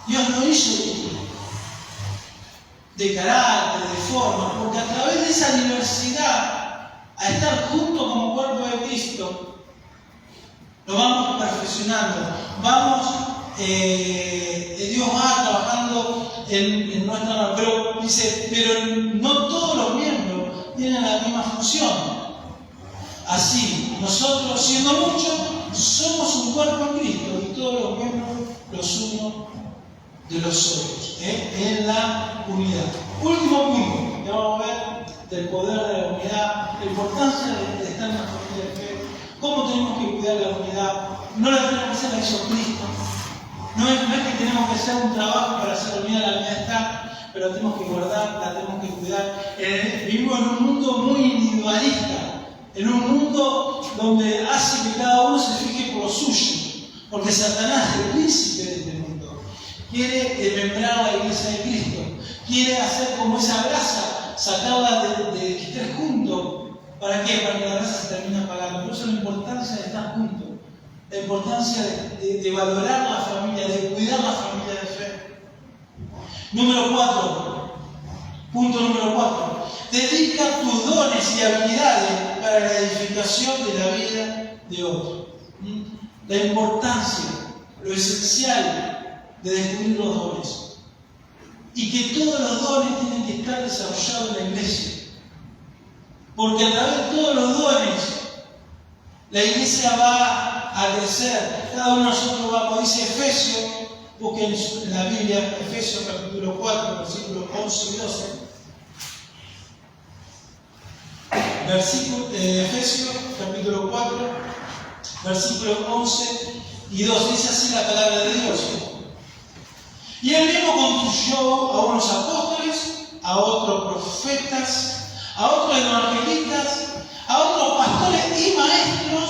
Dios no hizo distinto de carácter, de forma, porque a través de esa diversidad, a estar juntos como cuerpo de Cristo, lo vamos perfeccionando, Dios va trabajando en nuestra mano, pero dice, pero no todos los miembros tienen la misma función. Así, nosotros siendo muchos, somos un cuerpo en Cristo y todos los miembros los unos de los otros, en la unidad. Último punto que vamos a ver del poder de la unidad, la importancia de estar en la familia de fe, cómo tenemos que cuidar la unidad. No la tenemos que hacer, la hizo Cristo. No es que tenemos que hacer un trabajo para hacer unidad, la unidad está, pero la tenemos que guardar, la tenemos que cuidar. Vivimos en un mundo muy individualista, en un mundo donde hace que cada uno se fije por lo suyo, porque Satanás, el príncipe de este mundo, quiere desmembrar la iglesia de Cristo, quiere hacer como esa brasa, sacarla de que estés juntos. ¿Para qué? Para que la brasa se termine apagando. Por eso la importancia de estar juntos, la importancia de valorar la familia, de cuidar la familia de fe. Número 4, punto número 4. Dedica tus dones y habilidades para la edificación de la vida de otros. La importancia, lo esencial de descubrir los dones. Y que todos los dones tienen que estar desarrollados en la iglesia. Porque a través de todos los dones, la iglesia va a crecer. Cada uno de nosotros va, como dice Efesios, busquen en la Biblia, Efesios capítulo 4, versículos 11 y 12. Efesios capítulo 4, versículos 11 y 12. Dice así la palabra de Dios. Y él mismo constituyó a unos apóstoles, a otros profetas, a otros evangelistas, a otros pastores y maestros,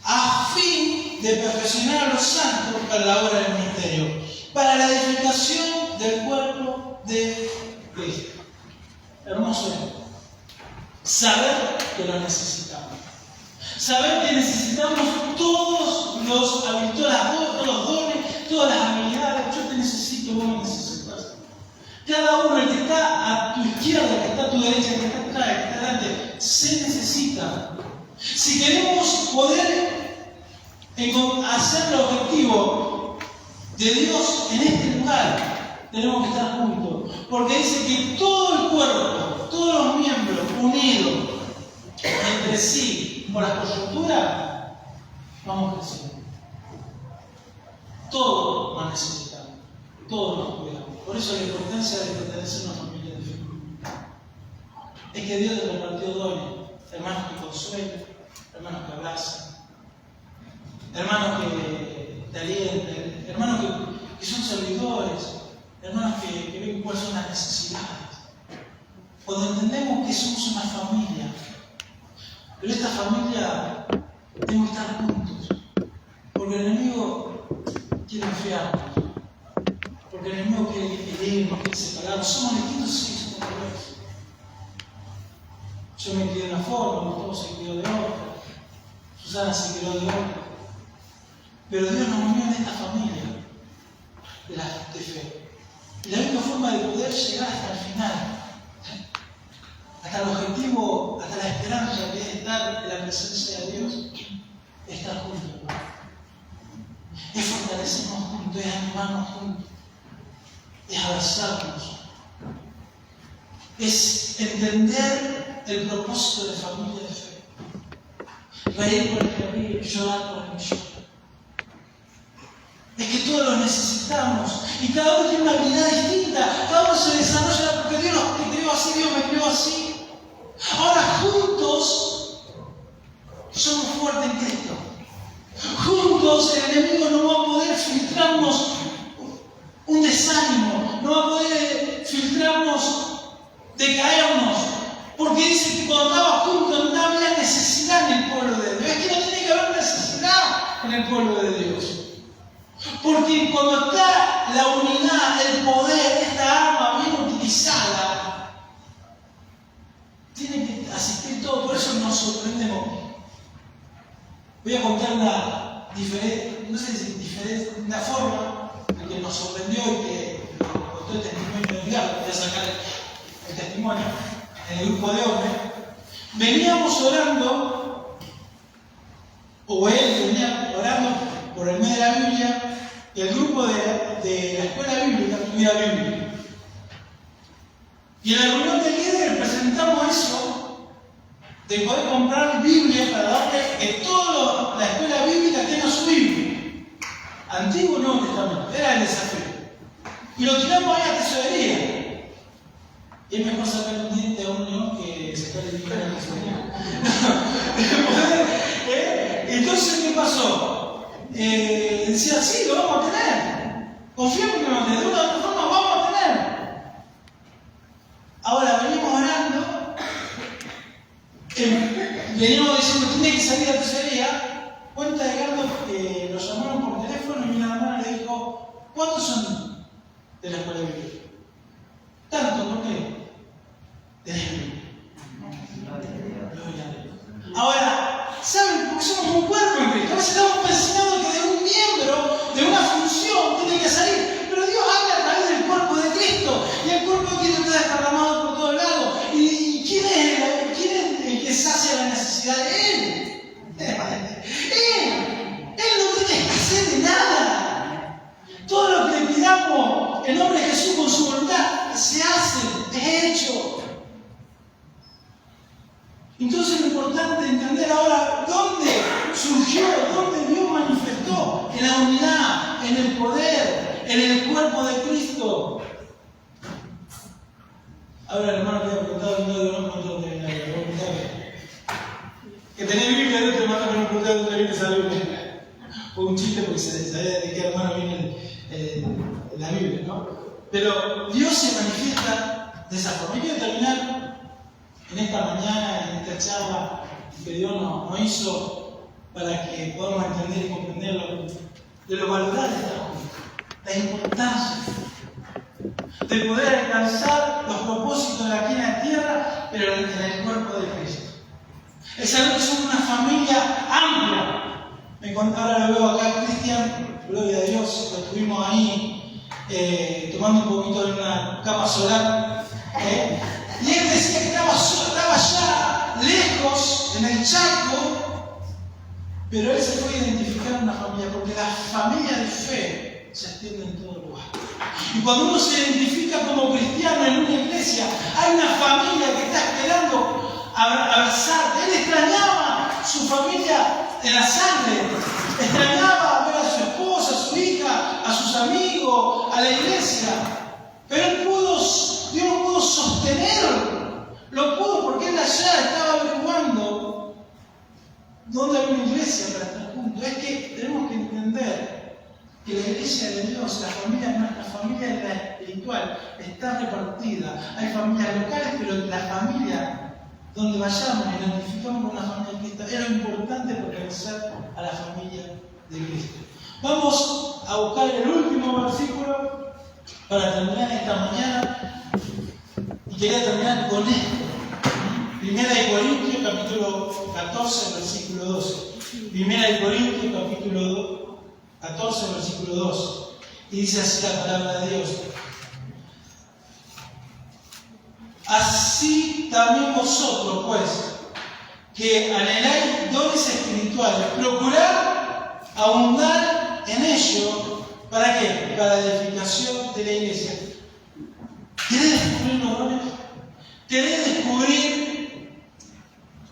a fin de perfeccionar a los santos para la obra del ministerio, para la edificación del cuerpo de Cristo. Hermoso es saber que lo necesitamos. Saber que necesitamos todos los dones, todas las habilidades. Yo te necesito, vos me necesitas. Cada uno, el que está a tu izquierda, el que está a tu derecha, el que está atrás, el que está delante, se necesita. Si queremos poder hacer el objetivo de Dios en este lugar, tenemos que estar juntos. Porque dice que todo el cuerpo, todos los miembros unidos entre sí por las coyunturas, vamos creciendo. Todos nos necesitamos, todos nos cuidamos. Por eso la importancia de pertenecer a una familia de fe. Es que Dios te repartió dones, hermanos que consuelan, hermanos que abrazan, hermanos que te alientan, hermanos que son servidores, hermanos que ven cuáles son las necesidades. Cuando entendemos que somos una familia, pero esta familia tenemos que estar juntos, porque el enemigo quiere enfriarnos, porque el enemigo quiere dividirnos, quiere separarnos. Somos distintos, sí, somos diversos. Yo me crié de una forma, Gustavo se crió de otra, Susana se crió de otra, pero Dios nos unió en esta familia de fe. Y la única forma de poder llegar hasta el final, hasta el objetivo, hasta la esperanza que es estar en la presencia de Dios, es estar juntos. Es fortalecernos juntos, es animarnos juntos, es abrazarnos. es entender el propósito de familia de fe. Reír por el que ríe, llorar por el que llora. Es que todos lo necesitamos y cada uno tiene una habilidad distinta, cada uno se desarrolla porque Dios te creó así, Dios me creó así. Ahora juntos somos fuertes en Cristo. Juntos el enemigo no va a poder filtrarnos un desánimo, no va a poder filtrarnos decaernos, porque dice que cuando estaba juntos no había necesidad en el pueblo de Dios. Es que no tiene que haber necesidad en el pueblo de Dios. Porque cuando está la unidad, el poder, esta arma bien utilizada, tiene que asistir todo. Por eso nos sorprendemos. Voy a contar una diferente, no sé si diferente, una forma de que nos sorprendió y que contó el testimonio de Dios. Voy a sacar el testimonio en el grupo de hombres. Veníamos orando, o él venía orando por el medio de la Biblia, y el grupo de la escuela bíblica tuviera Biblia. Y en la reunión de líderes presentamos eso, de poder comprar Biblia para darle que toda la escuela bíblica tenga su Biblia. Antiguo o Nuevo Testamento, era el desafío. Y lo tiramos ahí a tesorería. Y es mejor sacar un diente a un león que sacar el dinero a la tesorería. Entonces, ¿qué pasó? Decía, sí, lo vamos a tener. Confiamos que de una u otra forma vamos a tener. Ahora venimos orando, venimos diciendo, tiene que salir a la tesorería. Cuenta de Carlos que lo llamaron por teléfono y mi hermana le dijo, ¿cuántos son de la escuela bíblica? Tanto, ¿por qué? Tenés Biblia. Ahora, ¿saben? Porque somos un cuerpo en Cristo. A veces estamos pensando que de un miembro, de una función, tiene que salir. Pero Dios habla a través del cuerpo de Cristo. Y el cuerpo de Cristo está desparramado por todos lados. ¿Y quién es el que sacia la necesidad de Él? Él no tiene escasez de nada. Todo lo que le pidamos en nombre de Jesús con su voluntad se hace, es hecho. Entonces lo importante es entender ahora dónde surgió, dónde Dios manifestó en la unidad, en el poder, en el cuerpo de Cristo. Ahora el hermano que había preguntado, no preguntó de la que tenía Biblia, el otro hermano que me preguntó dónde viene esa Biblia. Fue un chiste porque se sabía de qué hermano viene la Biblia, ¿no? Pero Dios se manifiesta de esa forma. Y quiero terminar en esta mañana, en esta charla que Dios nos hizo para que podamos entender y comprender de lo valorable de estar juntos, la importancia de poder alcanzar los propósitos de aquí en la tierra, pero en el cuerpo de Cristo. El saber que somos una familia amplia. Ahora lo veo acá, Cristian, gloria a Dios, lo estuvimos ahí tomando un poquito de una capa solar. Y él decía que estaba ya lejos, en el Chaco, pero él se fue a identificar en una familia, porque la familia de fe se extiende en todo lugar. Y cuando uno se identifica como cristiano en una iglesia, hay una familia que está esperando abrazarte. Él extrañaba su familia en la sangre, extrañaba ver a su esposa, a su hija, a sus amigos, a la iglesia, pero Dios lo pudo sostener, lo pudo porque él allá estaba averiguando dónde había una iglesia para estar juntos. Es que tenemos que entender que la iglesia de Dios, nuestra familia espiritual, está repartida. Hay familias locales, pero la familia donde vayamos y nos identificamos con una familia de Cristo, es lo importante pertenecer a la familia de Cristo. Vamos a buscar el último versículo para terminar esta mañana. Y quería terminar con esto. Primera de Corintios, capítulo 14, versículo 12. Primera de Corintios, capítulo 14, versículo 12. Y dice así la palabra de Dios. Así también vosotros, pues, que anheláis dones espirituales, procurad abundar en ello. ¿Para qué? Para la edificación de la iglesia. ¿Quieres descubrir los dones? ¿Querés descubrir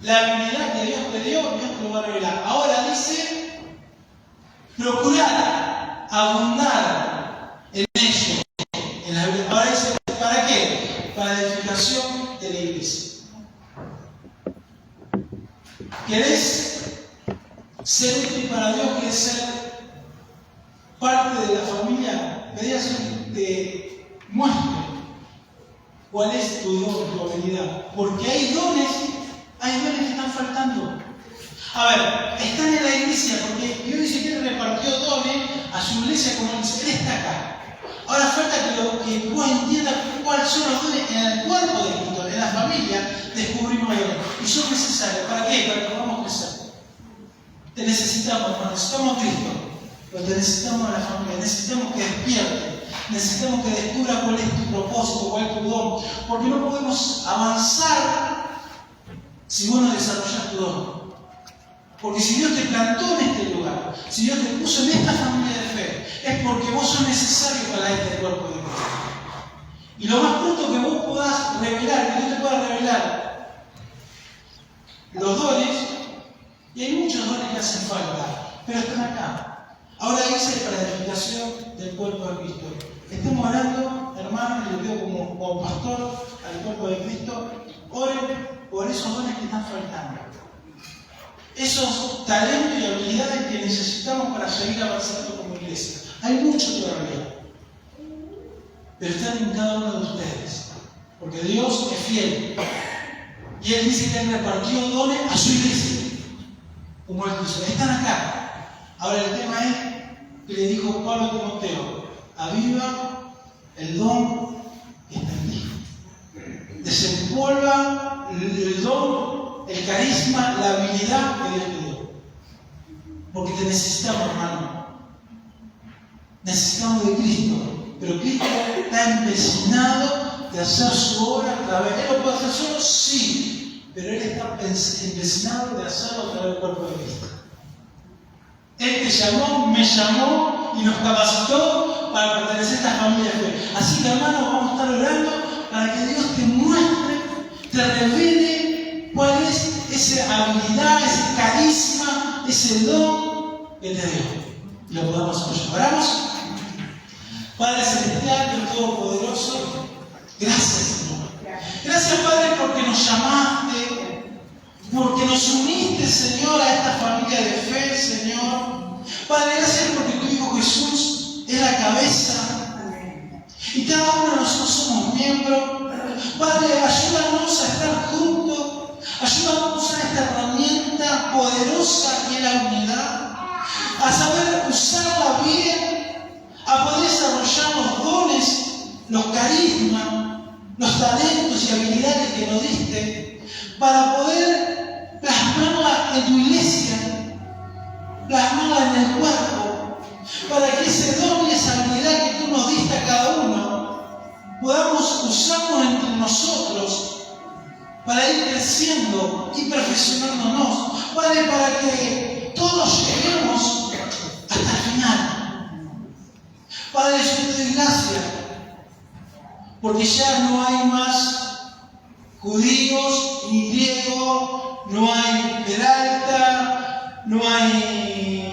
la habilidad que Dios te dio? Dios te lo va a revelar. Ahora dice, procurar abundar en ello. Ahora dice, ¿para qué? Para la edificación de la iglesia. ¿Querés ser útil para Dios? ¿Querés ser parte de la familia? Pedí a Dios que te muestre cuál es tu don, tu habilidad. Porque hay dones que están faltando. A ver, están en la iglesia, porque Dios dice que Él repartió dones a su iglesia como Él está acá. Ahora falta que vos entiendas cuáles son los dones en el cuerpo de Cristo, en la familia, descubrimos dones. Y son necesarios. ¿Para qué? Para que podamos crecer. Te necesitamos, hermano, necesitamos a Cristo, pero te necesitamos a la familia, necesitamos que despiertes, necesitamos que descubra cuál es tu propósito, cuál es tu don, porque no podemos avanzar si vos no desarrollas tu don. Porque si Dios te plantó en este lugar, si Dios te puso en esta familia de fe, es porque vos sos necesario para este cuerpo de Cristo. Y lo más pronto que vos podás revelar, que Dios te pueda revelar los dones, y hay muchos dones que hacen falta, pero están acá. Ahora dice para la edificación del cuerpo de Cristo. Estamos orando, hermanos, y le pido como pastor al cuerpo de Cristo, oren por esos dones que están faltando. Esos talentos y habilidades que necesitamos para seguir avanzando como iglesia. Hay mucho todavía, pero están en cada uno de ustedes, porque Dios es fiel. Y Él dice que Él repartió dones a su iglesia. Como Él dice, están acá. Ahora el tema es que le dijo Pablo a Timoteo, aviva el don que está en ti. Desempolva el don, el carisma, la habilidad que Dios te dio. Porque te necesitamos, hermano. Necesitamos de Cristo. Pero Cristo está empecinado de hacer su obra a través. ¿Él lo puede hacer solo? Sí. Pero Él está empecinado de hacerlo a través del cuerpo de Cristo. Él te llamó, me llamó y nos capacitó para pertenecer a esta familia de fe. Así que, hermanos, vamos a estar orando para que Dios te muestre, te revele cuál es esa habilidad, ese carisma, ese don que te dio. Y lo podamos apoyar. ¿Oramos? Padre Celestial, Dios Todopoderoso, gracias, Señor. Gracias, Padre, porque nos llamaste, porque nos uniste, Señor, a esta familia de fe, Señor. Padre, gracias porque tu Hijo Jesús es la cabeza y cada uno de nosotros somos miembros. Padre, ayúdanos a estar juntos, ayúdanos a usar esta herramienta poderosa que es la unidad, a saber usarla bien, a poder desarrollar los dones, los carismas, los talentos y habilidades que nos diste, para poder plasmarla en tu iglesia, plasmarla en el cuerpo, para que ese don y esa habilidad que tú nos diste a cada uno, podamos usarlo entre nosotros, para ir creciendo y perfeccionándonos, Padre, para que todos lleguemos hasta el final. Padre, yo te doy gracias, porque ya no hay más judíos ni griegos, no hay Peralta, no hay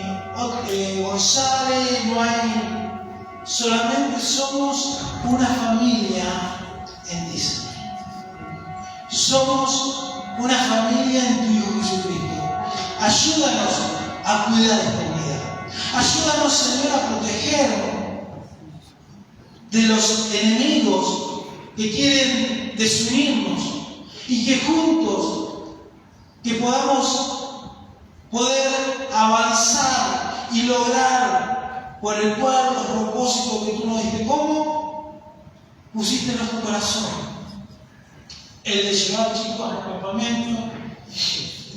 González, no hay... Solamente somos una familia en ti, Señor. Somos una familia en tu Hijo Jesucristo. Ayúdanos a cuidar esta unidad. Ayúdanos, Señor, a proteger de los enemigos que quieren desunirnos y que juntos que podamos poder avanzar y lograr por el cual los propósitos que tú nos diste. ¿Cómo pusiste en nuestro corazón? El de llevar chicos al campamento,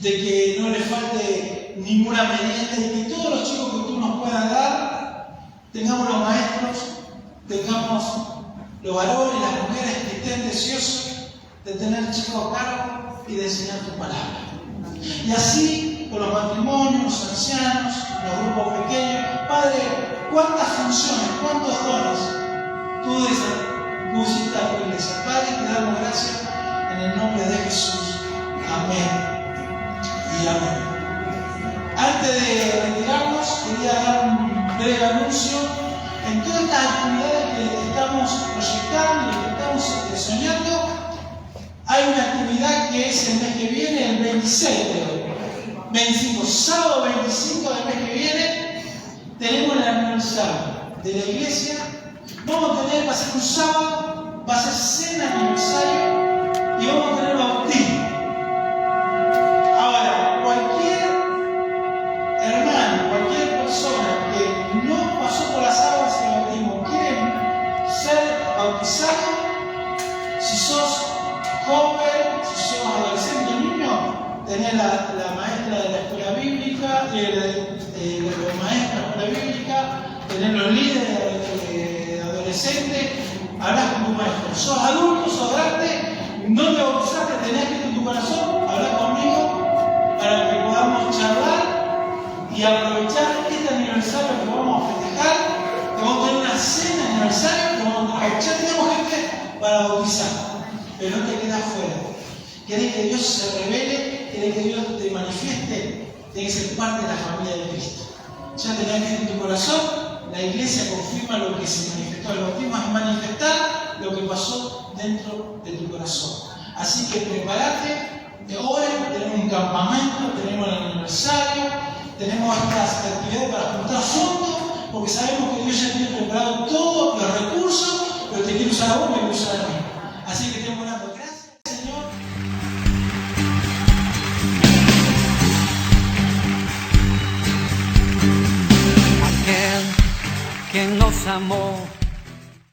de que no les falte ninguna merienda y que todos los chicos que tú nos puedas dar, tengamos los maestros, tengamos los varones y las mujeres que estén deseosos de tener chicos a cargo y de enseñar tu palabra. Y así, con los matrimonios, los ancianos, los grupos pequeños, Padre, cuántas funciones, cuántos dones tú pusiste a tu iglesia. Padre, te damos gracias en el de Jesús. Amén y amén. Antes de retirarnos, quería dar un breve anuncio. En todas estas actividades que estamos proyectando y que estamos soñando, hay una actividad que es el mes que viene, el 25, sábado 25 del mes que viene, tenemos el aniversario de la iglesia. Vamos a tener, va a ser un sábado, va a ser cena aniversario y vamos a tener bautismo. Ahora, cualquier hermano, cualquier persona que no pasó por las aguas del bautismo, quiere ser bautizado, si sos joven, si sos adolescente o niño, tenés la maestra de la escuela bíblica, los maestros de la escuela bíblica, tenés los líderes de adolescentes, hablas con tu maestro. Sos adulto, sos grande, no te bautizaste, tenés que en tu corazón, hablar conmigo para que podamos charlar y aprovechar este aniversario que vamos a festejar, que vamos a tener una cena de aniversario, que vamos a aprovechar, tenemos gente para bautizar, pero no te quedas fuera. Querés que Dios se revele, querés que Dios te manifieste, tenés que ser parte de la familia de Cristo. Ya tenés que en tu corazón, la iglesia confirma lo que se manifestó. El bautismo es manifestar lo que pasó dentro de tu corazón. Así que prepárate, oren, tenemos un campamento, tenemos el aniversario, tenemos estas actividades para juntar fondos, porque sabemos que Dios ya tiene preparado todos los recursos